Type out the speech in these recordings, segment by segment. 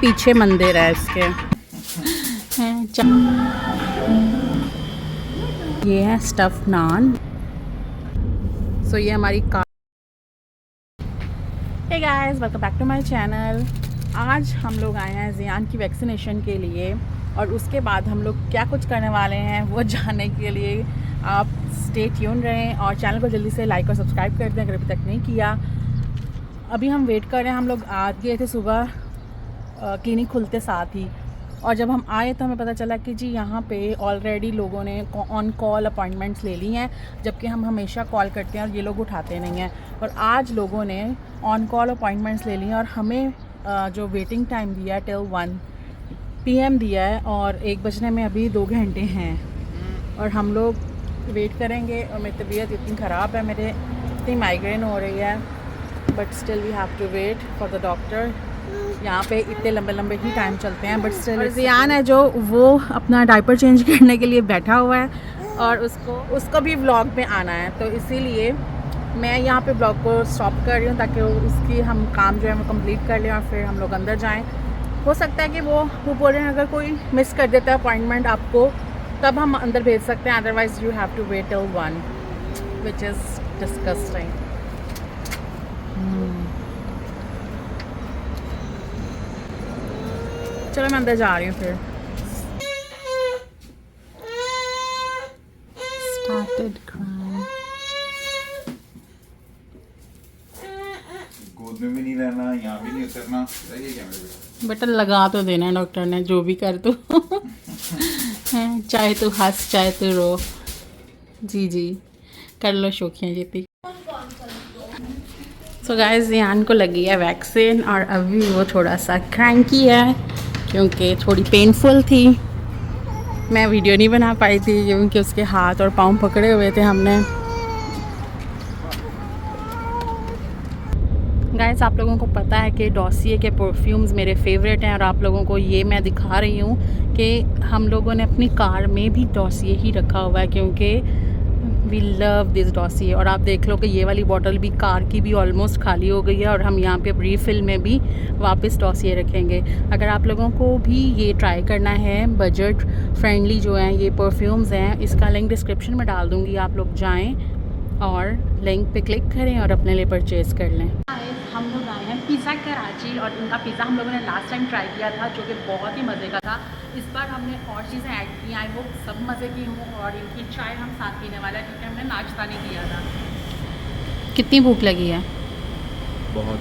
पीछे मंदिर है इसके ये है स्टफ नान। सो ये हमारी car. Hey guys, welcome back to my channel. आज हम लोग आए हैं ज़ियान की वैक्सीनेशन के लिए और उसके बाद हम लोग क्या कुछ करने वाले हैं वो जानने के लिए आप स्टे ट्यून रहें और चैनल को जल्दी से लाइक और सब्सक्राइब कर दें अगर अभी तक नहीं किया। अभी हम वेट कर रहे हैं। हम लोग आ गए थे सुबह क्लिनिक खुलते साथ ही, और जब हम आए तो हमें पता चला कि जी यहाँ पे ऑलरेडी लोगों ने ऑन कॉल अपॉइंटमेंट्स ले ली हैं, जबकि हम हमेशा कॉल करते हैं और ये लोग उठाते नहीं हैं। और आज लोगों ने ऑन कॉल अपॉइंटमेंट्स ले ली हैं और हमें जो वेटिंग टाइम दिया है टिल 1 PM दिया है, और 1 बजने में अभी 2 घंटे हैं और हम लोग वेट करेंगे। और मेरी तबीयत इतनी ख़राब है, मेरे इतनी माइग्रेन हो रही है, but still we have to wait for the doctor. यहाँ पे इतने लंबे लंबे ही टाइम चलते हैं, बट स्टिल ज़ियान है जो वो अपना डायपर चेंज करने के लिए बैठा हुआ है और उसको भी व्लॉग में आना है, तो इसीलिए मैं यहाँ पे ब्लॉग को स्टॉप कर रही हूँ ताकि उसकी हम काम जो है वो कंप्लीट कर लें और फिर हम लोग अंदर जाएं। हो सकता है कि वो बोल रहे हैं अगर कोई मिस कर देता है अपॉइंटमेंट आपको तब हम अंदर भेज सकते हैं, otherwise you have to wait till 1, which is disgusting. चलो मैं अंदर जा रही हूँ फिर। Started crying. गोद में भी नहीं रहना, यहाँ भी नहीं उतरना, रहिए क्या मेरे बेटा। बटन लगा तो देना है डॉक्टर ने, जो भी कर तू चाहे तू हंस चाहे तू रो। जी जी कर लो शोखियाँ जीती। सो गाइस, ज़ियान को लगी है वैक्सीन और अभी वो थोड़ा सा क्रैंकी है क्योंकि थोड़ी पेनफुल थी। मैं वीडियो नहीं बना पाई थी क्योंकि उसके हाथ और पाँव पकड़े हुए थे हमने। गाइस, आप लोगों को पता है कि डॉसिए के परफ्यूम्स मेरे फेवरेट हैं और आप लोगों को ये मैं दिखा रही हूँ कि हम लोगों ने अपनी कार में भी डॉसिए ही रखा हुआ है क्योंकि वी लव दिस डॉसिए। और आप देख लो कि ये वाली बॉटल भी कार की भी ऑलमोस्ट खाली हो गई है और हम यहाँ पे रीफ़िल में भी वापस डॉसिए रखेंगे। अगर आप लोगों को भी ये ट्राई करना है, बजट फ्रेंडली जो हैं ये परफ्यूम्स हैं, इसका लिंक डिस्क्रिप्शन में डाल दूँगी, आप लोग जाएँ और लिंक पे क्लिक करें और अपने लिए परचेज़ कर लें। हम लोग आए हैं पिज़्ज़ा कराची और उनका पिज़्ज़ा हम लोगों ने लास्ट टाइम ट्राई किया था जो कि बहुत ही मज़े का था। इस बार हमने और चीज़ें ऐड की, आई होप सब मज़े की हों, और इनकी चाय हम साथ पीने वाला है क्योंकि हमने नाश्ता नहीं किया था। कितनी भूख लगी है? बहुत।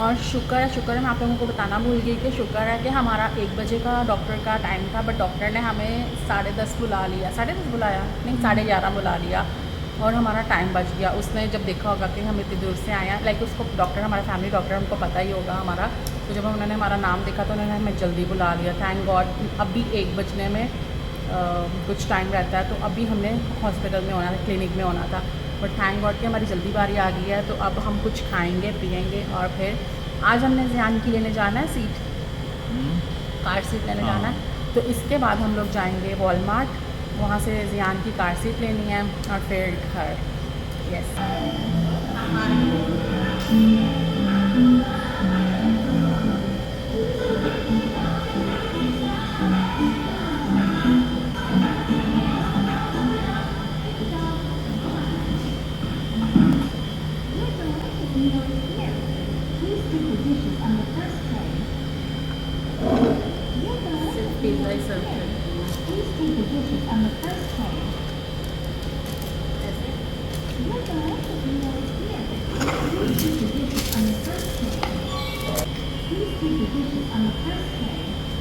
और शुक्र है मैं आप लोगों को बताना भूल गई कि शुक्र है कि हमारा 1 बजे का डॉक्टर का टाइम था, बट डॉक्टर ने हमें 10:30 बुला लिया, 10:30 बुलाया नहीं 11:30 बुला लिया और हमारा टाइम बच गया। उसने जब देखा होगा कि हम इतनी दूर से आए हैं, लाइक उसको डॉक्टर हमारा फैमिली डॉक्टर उनको पता ही होगा हमारा, तो जब उन्होंने हमारा नाम देखा तो उन्होंने हमें जल्दी बुला लिया। Thank God. अभी 1 बजने में कुछ टाइम रहता है, तो अभी हमने हॉस्पिटल में होना था, क्लिनिक में होना था, बट थैंक गॉड कि हमारी जल्दी बारी आ गई है। तो अब हम कुछ खाएँगे पियेंगे और फिर आज हमने ज़ियान की लेने जाना है सीट, कार सीट लेने जाना है। तो इसके बाद हम लोग जाएंगे वॉलमार्ट, वहाँ से ज़ियान की कार सीट लेनी है और फिर घर। यस। सिर्फ पिज़्ज़ा ही सर्व कर।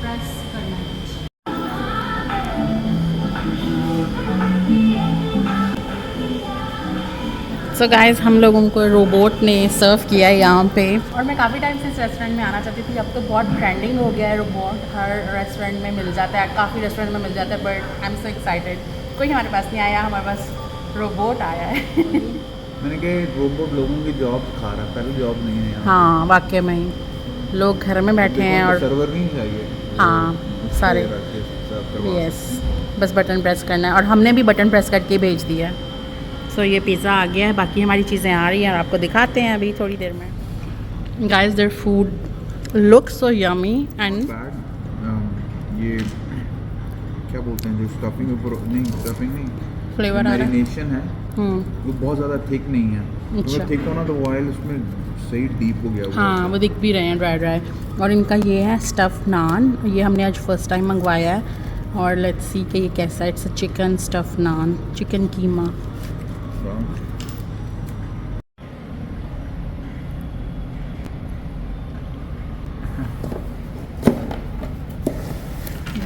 प्रेस करना है। सो गाइस, हम लोगों को रोबोट ने सर्व किया है यहाँ पे, और मैं काफ़ी टाइम से इस रेस्टोरेंट में आना चाहती थी। अब तो बहुत ट्रेंडिंग हो गया है, रोबोट हर रेस्टोरेंट में मिल जाता है, काफ़ी रेस्टोरेंट में मिल जाता है, but I am so excited. कोई हमारे पास नहीं आया, हमारे पास रोबोट आया है। मैंने कहा रोबोट लोगों की जॉब खा रहा है, पहले जॉब नहीं है यहाँ। हाँ वाकई में ही लोग घर में बैठे हैं और सर्वर नहीं चाहिए। हाँ सारे यस, बस बटन प्रेस करना है और हमने भी बटन प्रेस करके भेज दिया। सो ये पिज़्ज़ा आ गया है, बाकी हमारी चीज़ें आ रही हैं और आपको दिखाते हैं अभी थोड़ी देर में। Guys, their food look so yummy and bad ये क्या बोलते हैं जो स्टफिंग ऊपर नहीं स्टफिंग नहीं फ्लेवर आ रहा है। मैरिनेशन है वो बहुत ज़्यादा थिक नहीं है। अच्छा। अगर थिक हो ना तो ऑयल उसमें सही डीप हो गया हुआ हाँ है। वो दिख भी रहे हैं ड्राई ड्राई। और इनका ये है स्टफ़ नान, ये हमने आज फर्स्ट टाइम मंगवाया है और लेट्स सी कि ये कैसा है। It's chicken stuff naan, chicken keema.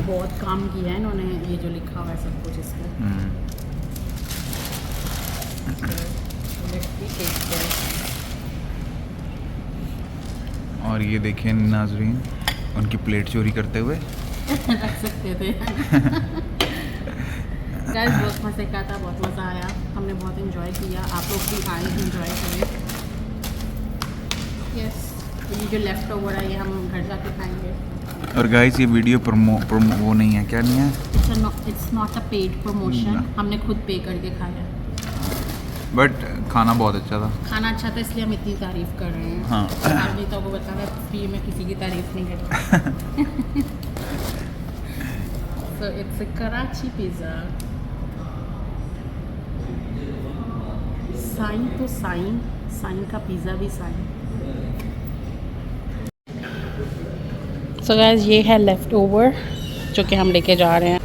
बहुत काम किया है इन्होंने, ये जो लिखा हुआ है सब कुछ इसमें। और ये देखें नाजरीन उनकी प्लेट चोरी करते हुए रख सकते थे। गाइस बहुत मज़े का था, बहुत मज़ा आया, हमने बहुत इन्जॉय किया। आप लोग भी आए इन्जॉय करें। यस, ये जो लेफ्ट ओवर है ये हम घर जाके खाएंगे। और गाइस ये वीडियो प्रोमो वो नहीं है, क्या नहीं है, it's not a paid promotion, हमने खुद पे करके खाया। बट खाना बहुत अच्छा था। खाना अच्छा था इसलिए हम इतनी तारीफ़ कर रहे हैं। हाँ। आप नहीं तो को बता मैं फ्री में किसी की तारीफ़ नहीं करती। So it's a Karachi pizza. साइन तो साइन का पिज़्ज़ा भी साइन। सो गाइस ये है लेफ़्ट ओवर जो कि हम लेके जा रहे हैं।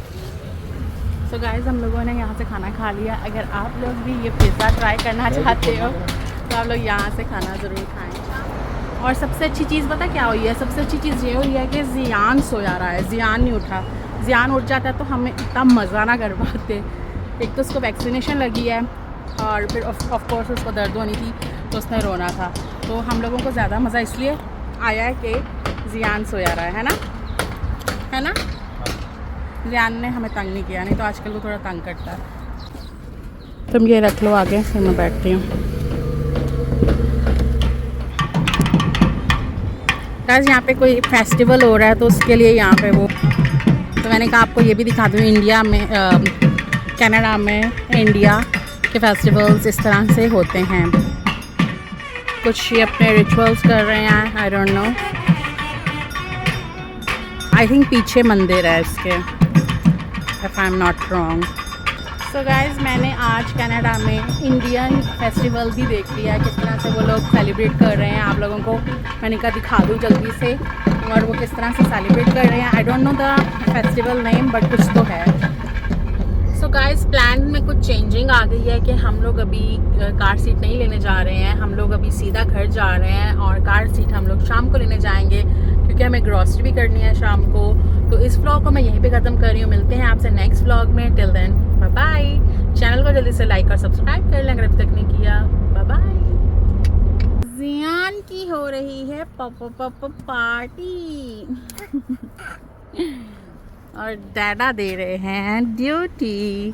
सो गाइस हम लोगों ने यहाँ से खाना खा लिया। अगर आप लोग भी ये पिज़्ज़ा ट्राई करना चाहते हो तो आप लोग यहाँ से खाना ज़रूर खाएं। और सबसे अच्छी चीज़ पता क्या हुई है, सबसे अच्छी चीज़ ये हुई है कि ज़ियान सोया रहा है, ज़ियान नहीं उठा। ज़ियान उठ जाता है तो हमें इतना मज़ा ना कर पाते। एक तो उसको वैक्सीनेशन लगी है और फिर ऑफ कोर्स उसको दर्द होनी थी तो उसने रोना था। तो हम लोगों को ज़्यादा मज़ा इसलिए आया है कि ज़ियान सोया रहा है ना। ज़ियान ने हमें तंग नहीं किया, नहीं तो आजकल वो थोड़ा तंग करता है। तुम ये रख लो आगे, फिर मैं बैठती हूँ। गाइस यहाँ पे कोई फेस्टिवल हो रहा है तो उसके लिए यहाँ पे वो, तो मैंने कहा आपको ये भी दिखा दूँ। इंडिया में कनाडा में इंडिया के फेस्टिवल्स इस तरह से होते हैं। कुछ ये अपने रिचुअल्स कर रहे हैं, I don't know. I think पीछे मंदिर है इसके, if I am not wrong. So guys मैंने आज कनाडा में इंडियन फेस्टिवल भी देख लिया है, किस तरह से वो लोग सेलिब्रेट कर रहे हैं। आप लोगों को मैंने कहा दिखा दूँ जल्दी से, और वो किस तरह से सेलिब्रेट कर रहे हैं। I don't know the festival name but कुछ तो है। सो गाइज़ प्लान में कुछ चेंजिंग आ गई है कि हम लोग अभी कार सीट नहीं लेने जा रहे हैं, हम लोग अभी सीधा घर जा रहे हैं और कार सीट हम लोग शाम को लेने जाएंगे क्योंकि हमें ग्रॉसरी भी करनी है शाम को। तो इस व्लॉग को मैं यहीं पे ख़त्म कर रही हूँ। मिलते हैं आपसे नेक्स्ट व्लॉग में। Till then bye bye. Channel को जल्दी से लाइक और सब्सक्राइब कर लें अगर अभी तक नहीं किया। Bye bye. ज़ियान की हो रही है पार्टी और डैडा दे रहे हैं ड्यूटी।